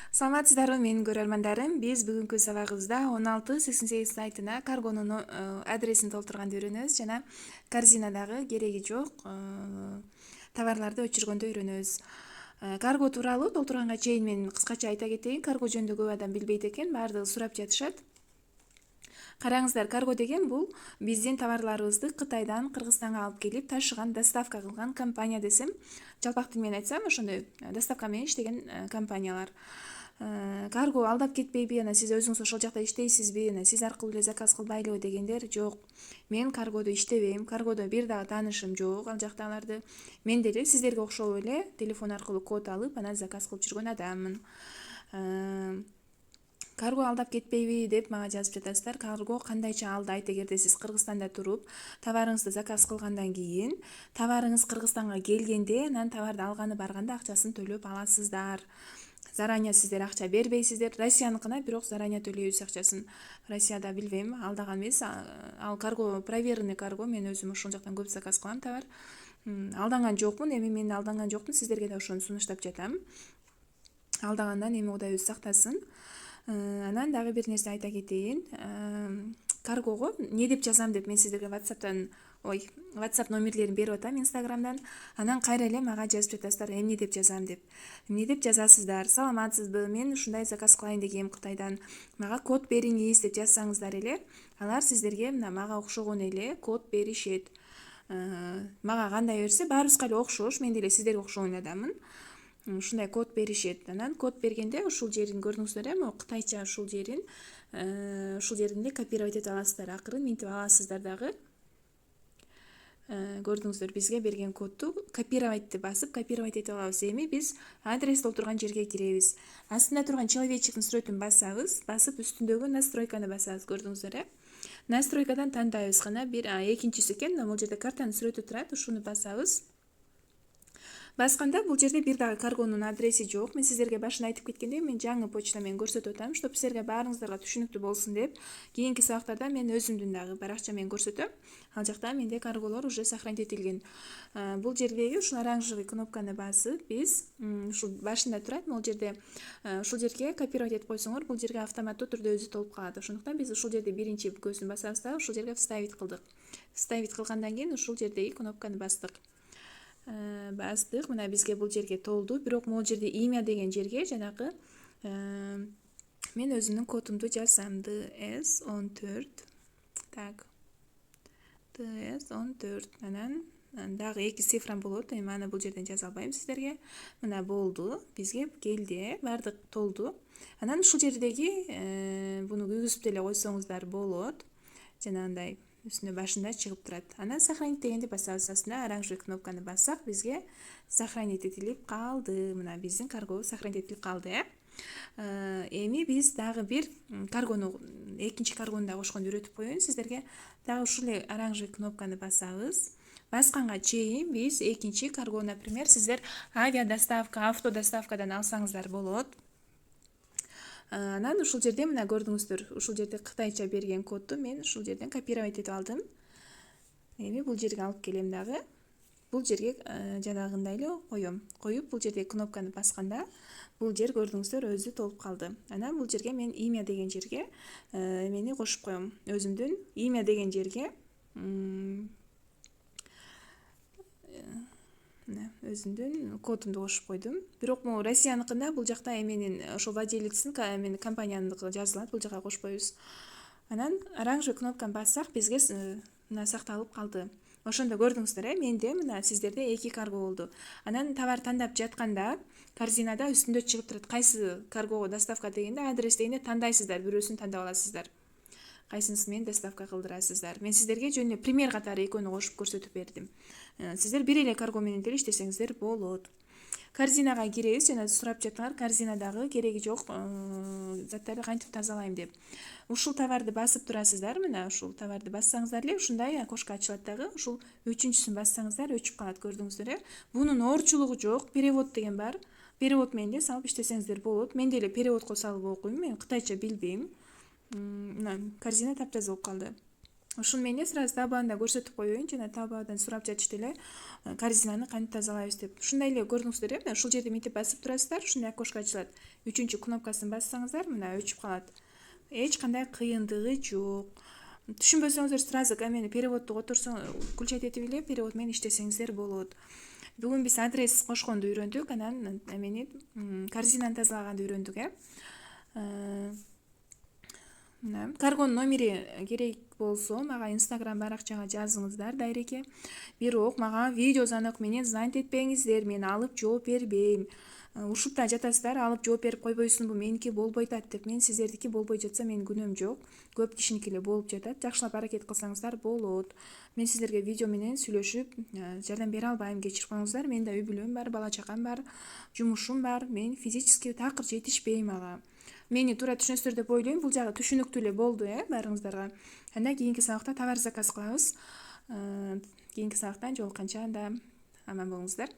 Саламатсыздарбы менин көрөрмандарым. Биз бүгүнкү сабагыбызда 1688 сайтына каргонун адресин толтурганды үйрөнөбүз жана корзинадагы кереги жок товарларды өчүргөндү үйрөнөбүз. Карго тууралуу толтурганга чейин мен кыскача айта кетейин. Карго жөнүндө көп адам билбейт экен, баардыгы сурап жатышат. Караңыздар, карго деген бул биздин товарларыбызды Кытайдан Кыргызстанга алып келип ташыган, доставка кылган компания десем, жалпак тил менен айтсам, ошондой доставка менен иштеген компаниялар. Карго алдап кетпейби, сиз өзүңүз ошол жакта иштейсизби, сиз аркылуу эле заказ кылбайлыбы дегендер жок. Мен каргодо иштебейм, каргодо бир дагы таанышым жок ал жактагыларды. Мен деле сиздерге окшоп эле телефон аркылуу код алып, анан заказ кылып жүргөн адаммын. Карго алдап кетпейби деп мага жазып жатасыздар. Карго кандайча алдайт эгерде сиз Кыргызстанда туруп, товарыңызды заказ кылгандан кийин, товарыңыз Кыргызстанга келгенде, анан товарды алганы барганда акчасын төлөп аласыздар. Заранее сиздер акча бербейсиздер. Россияныкына бирок заранее төлөйбүз акчасын. Россияда билбейм, алдаган эмес. Ал карго, проверенный карго, мен өзүм ошол жактан көп заказ кылам товар. Алданган жокмун, эми мен алданган жокмун, сиздерге да ошону сунуштап жатам. Алдагандан эми Кудай өзү сактасын. Анан дагы бир нерсе айта кетейин. Каргого эмне деп жазам деп мен сиздерге WhatsApp номерлерин берип атам Instagramдан. Анан кайра эле мага жазып жатасыздар, эмне деп жазам деп. Эмне деп жазасыздар? Саламатсызбы? Мен ушундай заказ кылайын дегем Кытайдан. Мага код бериңиз деп жазсаңыздар эле, алар сиздерге мага окшогон эле код беришет. Мага кандай берсе, баарыбызга эле окшош, мен деле сиздерге окшогон адаммын. Ушундай код беришет. Анан код бергенде ушул жерин көрдүңүздөр, могу кытайча ушул жерин эле копировать этип аласыздар. Акырын минтип аласыздар дагы. Көрдүңүздөр, бизге берген кодду копировать басып, копировать этип алабыз. Эми биз адрес толтурган жерге киребиз. Астында турган человечектин сүрөтүн басабыз, басып үстүндөгү настройканы басабыз. Көрдүңүздөр, настройкадан тандайбыз гана бир экинчиси экен, бул жерде картанын сүрөтү турат, ушуну басабыз. Басканда бул жерде бир дагы каргонун адреси жок. Мен сиздерге башында айтып кеткендей, мен жаңы почта менен көрсөтүп атам, чтоб силерге баарыңыздарга түшүнүктүү болсун деп. Кийинки сабактарда мен өзүмдүн дагы баракча менен көрсөтөм. Ал жакта менде карголор уже сохранить этилген. Бул жердеги ушул оранжевый кнопканы басып, биз ушул башында турат, бул жерде ушул жерге копировать этип койсоңор, бул жерге автоматтуу түрдө өзү толуп калат. Ошондуктан биз ушул жерде биринчи көзүн басабыз да, ушул жерге вставить кылдык. Вставить кылгандан кийин ушул жердеги кнопканы бастык. Мына бизге бул жерге толду, бирок могул жерде имя деген жерге жанагы мен өзүмдүн кодумду жазсам, DS14. Так. DS14. Анан дагы 2 цифрам болот. Эми аны бул жерден жаза албайм сиздерге. Мына болду, бизге келди, баардык толду. Анан ушул жердеги буну күйгүзүп деле койсоңуздар болот. Жанагындай үстүнө башында чыгып турат. Анан сохранить дегенди басабыз. Астына оранжевый кнопканы бассак, бизге сохранить этилип калды. Мына биздин карго сохранить этилип калды. Эми биз дагы бир каргону, экинчи каргону да кошконду үйрөтүп коеюн сиздерге. Дагы ушул эле оранжевый кнопканы басабыз. Басканга чейин биз экинчи карго, например, сиздер авиадоставка, автодоставкадан алсаңыздар болот. Анан ушул жерде мына көрдүңүздөр, ушул жерде кытайча берген кодду мен ушул жерден копировать этип алдым. Эми бул жерге алып келем дагы. Бул жерге жанагындай эле коем. Коюп, бул жердеги кнопканы басканда, бул жер көрдүңүздөр өзү толуп калды. Анан бул жерге мен имя деген жерге эмени кошуп коем. Өзүмдүн имя деген жерге өзүмдүн кодумду кошуп койдум. Бирок могу Россияныкында бул жакта эменин ошол владелецин компанияныкы жазылат, бул жака кошпойбуз. Анан оранжевый кнопканы бассак, бизге мына сакталып калды. Ошондо көрдүңүздөр, менде мына сиздерде 2 карго болду. Анан товар тандап жатканда корзинада үстүндө чыгып турат, кайсы каргого доставка дегенде, адрес дегенде тандайсыздар, бирөөсүн тандап аласыздар. Кайсынысы менен доставка кылдырасыздар. Мен сиздерге жөн эле пример катары экөөнү кошуп көрсөтүп бердим. Сиздер бир эле карго менен деле иштесеңиздер болот. Корзинага киребиз, жана сурап жатыңар, корзинадагы кереги жок заттарды кантип тазалайм деп. Ушул товарды басып турасыздар, мына ушул товарды бассаңыздар эле ушундай окошко ачылат дагы. Ушул үчүнчүсүн бассаңыздар өчүп калат, көрдүңүздөр. Бунун оорчулугу жок, перевод деген бар. Перевод менен эле салып иштесеңиздер болот. Мен деле переводко салып окуйм, мен кытайча билбейм. Мына корзина таптаза болуп калды. ушуну мен сразу табаанда көрсөтүп коеюн, жана табаадан сурап жатышты эле корзинаны кантип тазалайбыз деп. Ушундай эле көрдүңүздөр мына ушул жерде мынтип басып турасыздар, ушундай окошко ачылат. 3-кнопкасын бассаңыздар мына өчүп калат. Эч кандай кыйындыгы жок. Түшүнбөсөңүздөр сразу мени переводду включать этип эле перевод менен иштесеңиздер болот. Бүгүн биз адрес кошконду үйрөндүк, анан эмени корзинаны тазалаганды үйрөндүк. Мына каргонун номери керек болсо мага инстаграм баракчага жазыңыздар дайреке. Бирок мага видеозвонок менен звонить этпеңиздер, мен алып жооп бербейм. Ушуп да жатасыздар, алып жооп берип койбойсуңбу, меники болбой атат деп. Мен сиздердики болбой жатса менин күнөөм жок. Көп кишиники эле болуп жатат. Жакшылап аракет кылсаңыздар болот. Мен сиздерге видео менен сүйлөшүп жардам бере албайм, кечирип коюңуздар. Менин да үй бүлөм бар, бала чагам бар, жумушум бар. Мен физически такыр жетишпейм ага. Мени туура түшүнөсүздөр деп ойлойм. Бул жагы түшүнүктүү эле болду, баарыңыздарга. Анда кийинки сабакта товар заказ кылабыз. Кийинки сабактан жолукканча анда аман болуңуздар.